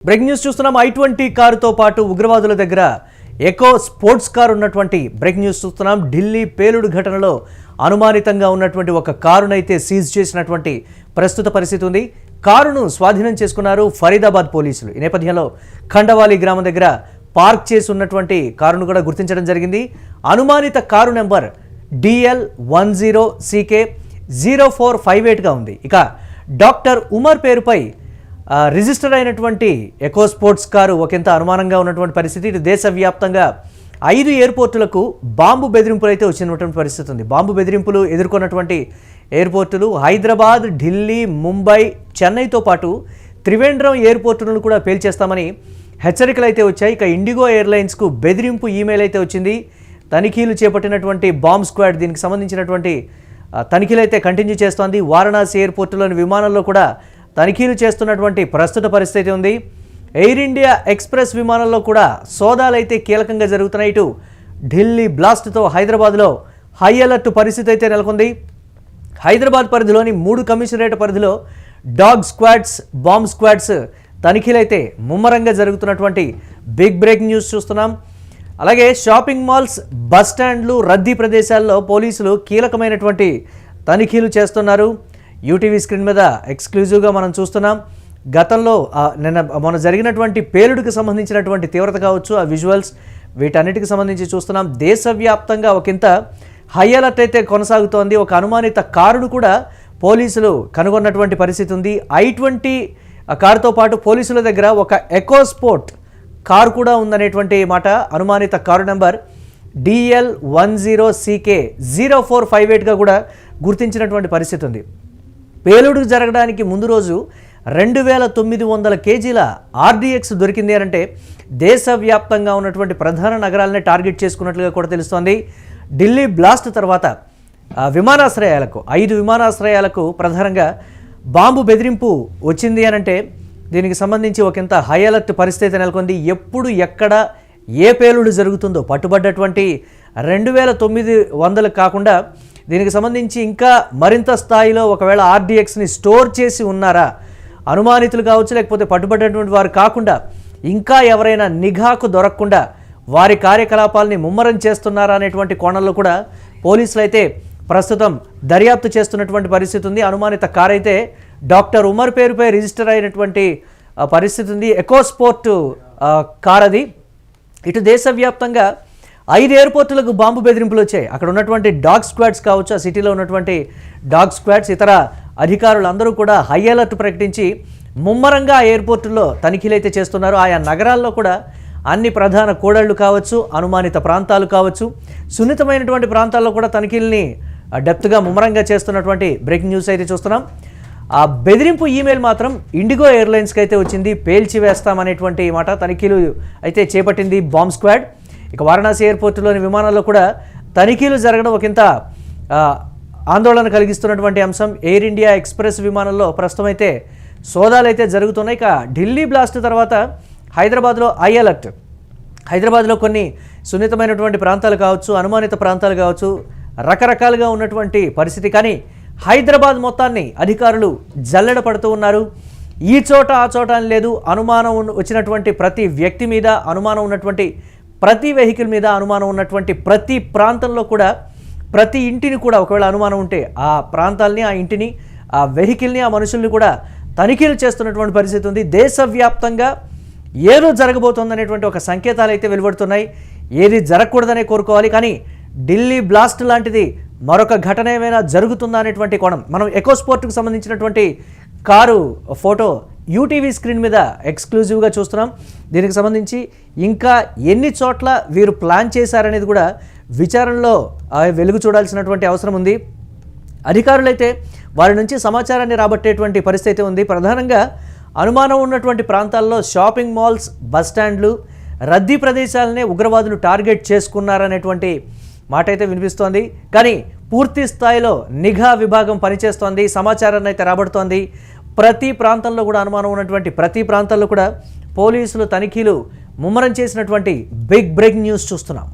Breaking news చూస్తున్నాం. i20 కారుతో పాటు ఉగ్రవాదుల దగ్గర ఎకో స్పోర్ట్స్ కారు ఉన్నటువంటి బ్రేకింగ్ న్యూస్ చూస్తున్నాం. ఢిల్లీ పేలుడు ఘటనలో అనుమానితంగా ఉన్నటువంటి ఒక కారునైతే సీజ్ చేసినటువంటి ప్రస్తుత పరిస్థితి ఉంది. కారును స్వాధీనం చేసుకున్నారు ఫరీదాబాద్ పోలీసులు. ఈ నేపథ్యంలో ఖండవాలి గ్రామం దగ్గర పార్క్ చేసి ఉన్నటువంటి కారును కూడా గుర్తించడం జరిగింది. అనుమానిత కారు నెంబర్ DL10CK 0458గా ఉంది. ఇక డాక్టర్ ఉమర్ పేరుపై రిజిస్టర్ అయినటువంటి ఎకో స్పోర్ట్స్ కారు ఒకంత అనుమానంగా ఉన్నటువంటి పరిస్థితి. ఇటు దేశవ్యాప్తంగా 5 ఎయిర్పోర్టులకు బాంబు బెదిరింపులు అయితే వచ్చినటువంటి పరిస్థితి ఉంది. బాంబు బెదిరింపులు ఎదుర్కొన్నటువంటి ఎయిర్పోర్టులు హైదరాబాద్, ఢిల్లీ, ముంబై, చెన్నైతో పాటు త్రివేంద్రం ఎయిర్పోర్టులను కూడా పేల్చేస్తామని హెచ్చరికలు అయితే వచ్చాయి. ఇక ఇండిగో ఎయిర్లైన్స్కు బెదిరింపు ఈమెయిల్ అయితే వచ్చింది. తనిఖీలు చేపట్టినటువంటి బాంబ్ స్క్వాడ్ దీనికి సంబంధించినటువంటి తనిఖీలు అయితే కంటిన్యూ చేస్తోంది. వారణాసి ఎయిర్పోర్టులోని విమానంలో కూడా తనిఖీలు చేస్తున్నటువంటి ప్రస్తుత పరిస్థితి ఉంది. ఎయిర్ ఇండియా ఎక్స్ప్రెస్ విమానంలో కూడా సోదాలైతే కీలకంగా జరుగుతున్నాయి. ఇటు ఢిల్లీ బ్లాస్ట్తో హైదరాబాద్లో హై అలర్ట్ పరిస్థితి అయితే నెలకొంది. హైదరాబాద్ పరిధిలోని 3 కమిషనరేట్ పరిధిలో డాగ్ స్క్వాడ్స్, బాంబ్ స్క్వాడ్స్ తనిఖీలైతే ముమ్మరంగా జరుగుతున్నటువంటి బిగ్ బ్రేకింగ్ న్యూస్ చూస్తున్నాం. అలాగే షాపింగ్ మాల్స్, బస్ స్టాండ్లు, రద్దీ ప్రదేశాల్లో పోలీసులు కీలకమైనటువంటి తనిఖీలు చేస్తున్నారు. యూటీవీ స్క్రీన్ మీద ఎక్స్క్లూజివ్గా మనం చూస్తున్నాం. గతంలో మొన్న జరిగినటువంటి పేలుడుకు సంబంధించినటువంటి తీవ్రత కావచ్చు, ఆ విజువల్స్ వీటన్నిటికి సంబంధించి చూస్తున్నాం. దేశవ్యాప్తంగా ఒకంత హై అలర్ట్ అయితే కొనసాగుతోంది. ఒక అనుమానిత కారును కూడా పోలీసులు కనుగొన్నటువంటి పరిస్థితి ఉంది. i20 కారుతో పాటు పోలీసుల దగ్గర ఒక ఎకో స్పోర్ట్ కారు కూడా ఉందనేటువంటి మాట. అనుమానిత కారు నెంబర్ DL10CK 0458గా కూడా గుర్తించినటువంటి పరిస్థితి ఉంది. పేలుడు జరగడానికి ముందు రోజు 2900 కేజీల RDX దొరికింది అంటే దేశవ్యాప్తంగా ఉన్నటువంటి ప్రధాన నగరాలనే టార్గెట్ చేసుకున్నట్లుగా కూడా తెలుస్తోంది. ఢిల్లీ బ్లాస్ట్ తర్వాత విమానాశ్రయాలకు 5 విమానాశ్రయాలకు ప్రధానంగా బాంబు బెదిరింపు వచ్చింది అనంటే దీనికి సంబంధించి ఒకంత హై అలర్ట్ పరిస్థితి నెలకొంది. ఎప్పుడు ఎక్కడ ఏ పేలుడు జరుగుతుందో పట్టుబడ్డటువంటి 2900 కాకుండా దీనికి సంబంధించి ఇంకా మరింత స్థాయిలో ఒకవేళ RDXని స్టోర్ చేసి ఉన్నారా, అనుమానితులు కావచ్చు లేకపోతే పట్టుబడ్డటువంటి వారు కాకుండా ఇంకా ఎవరైనా నిఘాకు దొరకకుండా వారి కార్యకలాపాలని ముమ్మరం చేస్తున్నారా అనేటువంటి కోణంలో కూడా పోలీసులు అయితే ప్రస్తుతం దర్యాప్తు చేస్తున్నటువంటి పరిస్థితి ఉంది. అనుమానిత కారు అయితే డాక్టర్ ఉమర్ పేరుపై రిజిస్టర్ అయినటువంటి పరిస్థితి ఉంది. ఎకో స్పోర్ట్ కార్ అది. ఇటు దేశవ్యాప్తంగా 5 ఎయిర్పోర్టులకు బాంబు బెదిరింపులు వచ్చాయి. అక్కడ ఉన్నటువంటి డాగ్ స్క్వాడ్స్ కావచ్చు, ఆ సిటీలో ఉన్నటువంటి డాగ్ స్క్వాడ్స్, ఇతర అధికారులు అందరూ కూడా హై అలర్ట్ ప్రకటించి ముమ్మరంగా ఆ ఎయిర్పోర్టుల్లో తనిఖీలు అయితే చేస్తున్నారు. ఆయా నగరాల్లో కూడా అన్ని ప్రధాన కూడళ్లు కావచ్చు, అనుమానిత ప్రాంతాలు కావచ్చు, సున్నితమైనటువంటి ప్రాంతాల్లో కూడా తనిఖీలని డెప్త్గా ముమ్మరంగా చేస్తున్నటువంటి బ్రేకింగ్ న్యూస్ అయితే చూస్తున్నాం. ఆ బెదిరింపు ఈమెయిల్ మాత్రం ఇండిగో ఎయిర్లైన్స్కి అయితే వచ్చింది. పేల్చివేస్తామనేటువంటి మాట. తనిఖీలు అయితే చేపట్టింది బాంబ్ స్క్వాడ్. ఇక వారణాసి ఎయిర్పోర్టులోని విమానాల్లో కూడా తనిఖీలు జరగడం ఒకంత ఆందోళన కలిగిస్తున్నటువంటి అంశం. ఎయిర్ ఇండియా ఎక్స్ప్రెస్ విమానంలో ప్రస్తుతం అయితే సోదాలు అయితే జరుగుతున్నాయి. ఇక ఢిల్లీ బ్లాస్ట్ తర్వాత హైదరాబాద్లో హై అలర్ట్. హైదరాబాద్లో కొన్ని సున్నితమైనటువంటి ప్రాంతాలు కావచ్చు, అనుమానిత ప్రాంతాలు కావచ్చు, రకరకాలుగా ఉన్నటువంటి పరిస్థితి. కానీ హైదరాబాద్ మొత్తాన్ని అధికారులు జల్లెడ పడుతూ ఉన్నారు. ఈ చోట ఆ చోట అని లేదు. అనుమానం వచ్చినటువంటి ప్రతి వ్యక్తి మీద, అనుమానం ఉన్నటువంటి ప్రతి వెహికల్ మీద, అనుమానం ఉన్నటువంటి ప్రతి ప్రాంతంలో కూడా, ప్రతి ఇంటిని కూడా ఒకవేళ అనుమానం ఉంటే ఆ ప్రాంతాలని, ఆ ఇంటిని, ఆ వెహికల్ని, ఆ మనుషుల్ని కూడా తనిఖీలు చేస్తున్నటువంటి పరిస్థితి ఉంది. దేశవ్యాప్తంగా ఏదో జరగబోతోందనేటువంటి ఒక సంకేతాలు అయితే వెలువడుతున్నాయి. ఏది జరగకూడదనే కోరుకోవాలి. కానీ ఢిల్లీ బ్లాస్ట్ లాంటిది మరొక ఘటన ఏమైనా జరుగుతుందా అనేటువంటి కోణం. మనం ఎకో స్పోర్ట్కి సంబంధించినటువంటి కారు ఫోటో యూటీవీ స్క్రీన్ మీద ఎక్స్క్లూజివ్గా చూస్తున్నాం. దీనికి సంబంధించి ఇంకా ఎన్ని చోట్ల వీరు ప్లాన్ చేశారనేది కూడా విచారణలో వెలుగు చూడాల్సినటువంటి అవసరం ఉంది. అధికారులైతే వారి నుంచి సమాచారాన్ని రాబట్టేటువంటి పరిస్థితి ఉంది. ప్రధానంగా అనుమానం ఉన్నటువంటి ప్రాంతాల్లో షాపింగ్ మాల్స్, బస్ స్టాండ్లు, రద్దీ ప్రదేశాలనే ఉగ్రవాదులు టార్గెట్ చేసుకున్నారనేటువంటి మాట అయితే వినిపిస్తోంది. కానీ పూర్తి స్థాయిలో నిఘా విభాగం పనిచేస్తోంది, సమాచారాన్ని అయితే రాబడుతోంది. ప్రతి ప్రాంతంలో కూడా అనుమానం ఉన్నటువంటి ప్రతి ప్రాంతాల్లో కూడా పోలీసులు తనిఖీలు ముమ్మరం చేసినటువంటి బిగ్ బ్రేకింగ్ న్యూస్ చూస్తున్నాం.